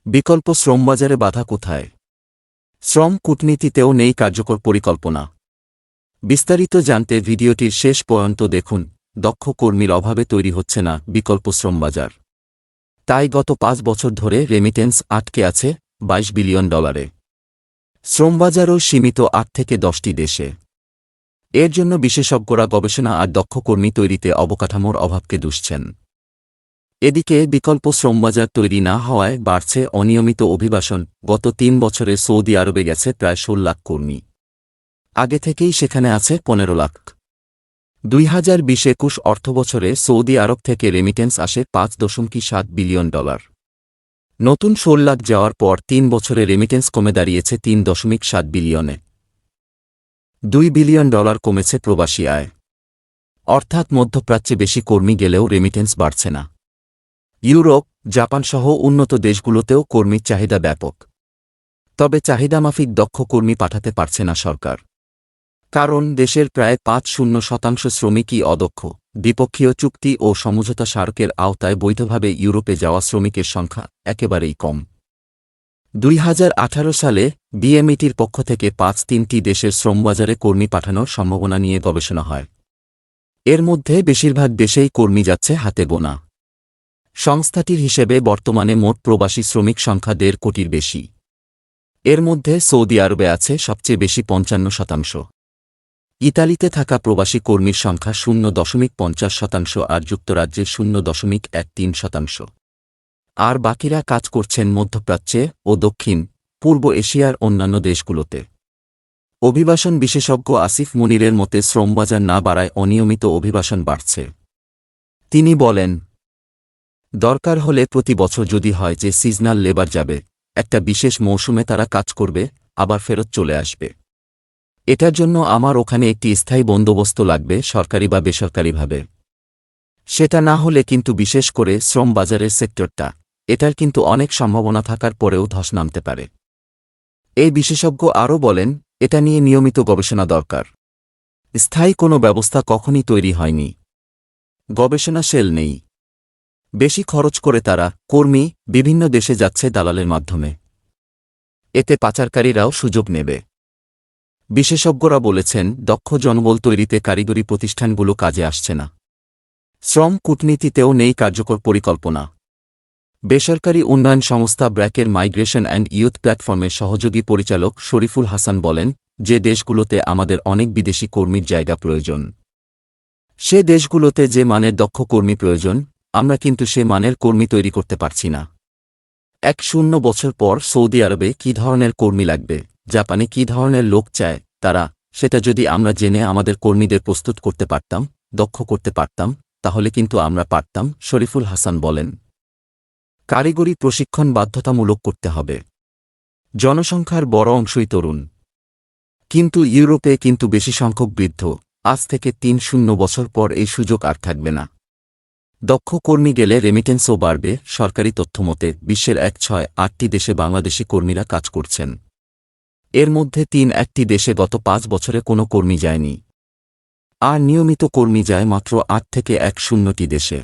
বিকল্প শ্রমবাজারে বাধা কোথায়? শ্রম কূটনীতিতেও নেই কার্যকর পরিকল্পনা। বিস্তারিত জানতে ভিডিওটির শেষ পর্যন্ত দেখুন। দক্ষ কর্মীর অভাবে তৈরি হচ্ছে না বিকল্প শ্রমবাজার। তাই গত 5 বছর ধরে রেমিটেন্স আটকে আছে $22 বিলিয়ন। শ্রমবাজারও সীমিত 8 থেকে 10টি দেশে। এর জন্য বিশেষজ্ঞরা গবেষণা আর দক্ষ কর্মী তৈরিতে অবকাঠামোর অভাবকে দুষছেন। এদিকে বিকল্প শ্রমবাজার তৈরি না হওয়ায় বাড়ছে অনিয়মিত অভিবাসন। গত 3 বছরে সৌদি আরবে গেছে প্রায় 16 লাখ কর্মী। আগে থেকেই সেখানে আছে 15 লাখ। 2020-21 অর্থবছরে সৌদি আরব থেকে রেমিটেন্স আসে $5.7 বিলিয়ন। নতুন 16 লাখ যাওয়ার পর 3 বছরে রেমিটেন্স কমে দাঁড়িয়েছে $3.7 বিলিয়নে। $2 বিলিয়ন কমেছে প্রবাসী আয়। অর্থাৎ মধ্যপ্রাচ্যে বেশি কর্মী গেলেও রেমিটেন্স বাড়ছে না। ইউরোপ, জাপান সহ উন্নত দেশগুলোতেও কর্মীর চাহিদা ব্যাপক। তবে চাহিদামাফিক দক্ষ কর্মী পাঠাতে পারছে না সরকার। কারণ দেশের প্রায় 50% শ্রমিকই অদক্ষ। দ্বিপক্ষীয় চুক্তি ও সমঝোতা স্মারকের আওতায় বৈধভাবে ইউরোপে যাওয়া শ্রমিকের সংখ্যা একেবারেই কম। 2018 সালে বিএমইটির পক্ষ থেকে 3টি দেশের শ্রমবাজারে কর্মী পাঠানোর সম্ভাবনা নিয়ে গবেষণা হয়। এর মধ্যে বেশিরভাগ দেশেই কর্মী যাচ্ছে হাতে গোনা। সংস্থাটির হিসেবে বর্তমানে মোট প্রবাসী শ্রমিক সংখ্যা 1.5 কোটির বেশি। এর মধ্যে সৌদি আরবে আছে সবচেয়ে বেশি 55%। ইতালিতে থাকা প্রবাসী কর্মীর সংখ্যা 0.50% আর যুক্তরাজ্যে 0.13%। আর বাকিরা কাজ করছেন মধ্যপ্রাচ্যে ও দক্ষিণ পূর্ব এশিয়ার অন্যান্য দেশগুলোতে। অভিবাসন বিশেষজ্ঞ আসিফ মুনিরের মতে শ্রমবাজার না বাড়ায় অনিয়মিত অভিবাসন বাড়ছে। তিনি বলেন, দরকার হলে প্রতি বছর যদি হয় যে সিজনাল লেবার যাবে, একটা বিশেষ মৌসুমে তারা কাজ করবে, আবার ফেরত চলে আসবে। এটার জন্য আমার ওখানে একটি স্থায়ী বন্দোবস্ত লাগবে, সরকারি বা বেসরকারিভাবে। সেটা না হলে কিন্তু বিশেষ করে শ্রম বাজারের সেক্টরটা, এটার কিন্তু অনেক সম্ভাবনা থাকার পরেও ধস নামতে পারে। এই বিশেষজ্ঞ আরও বলেন, এটা নিয়ে নিয়মিত গবেষণা দরকার। স্থায়ী কোনো ব্যবস্থা কখনই তৈরি হয়নি। গবেষণা সেল নেই। বেশি খরচ করে তারা কর্মী বিভিন্ন দেশে যাচ্ছে দালালের মাধ্যমে। এতে পাচারকারীরাও সুযোগ নেবে। বিশেষজ্ঞরা বলেছেন, দক্ষ জনবল তৈরিতে কারিগরি প্রতিষ্ঠানগুলো কাজে আসছে না। শ্রম কূটনীতিতেও নেই কার্যকর পরিকল্পনা। বেসরকারি উন্নয়ন সংস্থা ব্র্যাকের মাইগ্রেশন অ্যান্ড ইয়ুথ প্ল্যাটফর্মের সহযোগী পরিচালক শরীফুল হাসান বলেন, যে দেশগুলোতে আমাদের অনেক বিদেশি কর্মীর জায়গা প্রয়োজন, সে দেশগুলোতে যে মানের দক্ষ কর্মী প্রয়োজন, আমরা কিন্তু সে মানের কর্মী তৈরি করতে পারছি না। 1-0 বছর পর সৌদি আরবে কী ধরনের কর্মী লাগবে, জাপানে কী ধরনের লোক চায় তারা, সেটা যদি আমরা জেনে আমাদের কর্মীদের প্রস্তুত করতে পারতাম, দক্ষ করতে পারতাম, তাহলে কিন্তু আমরা পারতাম। শরীফুল হাসান বলেন, কারিগরি প্রশিক্ষণ বাধ্যতামূলক করতে হবে। জনসংখ্যার বড় অংশই তরুণ। কিন্তু ইউরোপে কিন্তু বেশি সংখ্যক বৃদ্ধ। আজ থেকে 3-0 বছর পর এই সুযোগ আর থাকবে না। দক্ষ কর্মী গেলে রেমিটেন্সও বাড়বে। সরকারি তথ্যমতে বিশ্বের 1-6-8টি দেশে বাংলাদেশি কর্মীরা কাজ করছেন। এর মধ্যে 3-1টি দেশে গত 5 বছরে কোনো কর্মী যায়নি। আর নিয়মিত কর্মী যায় মাত্র 8 থেকে 10টি দেশে।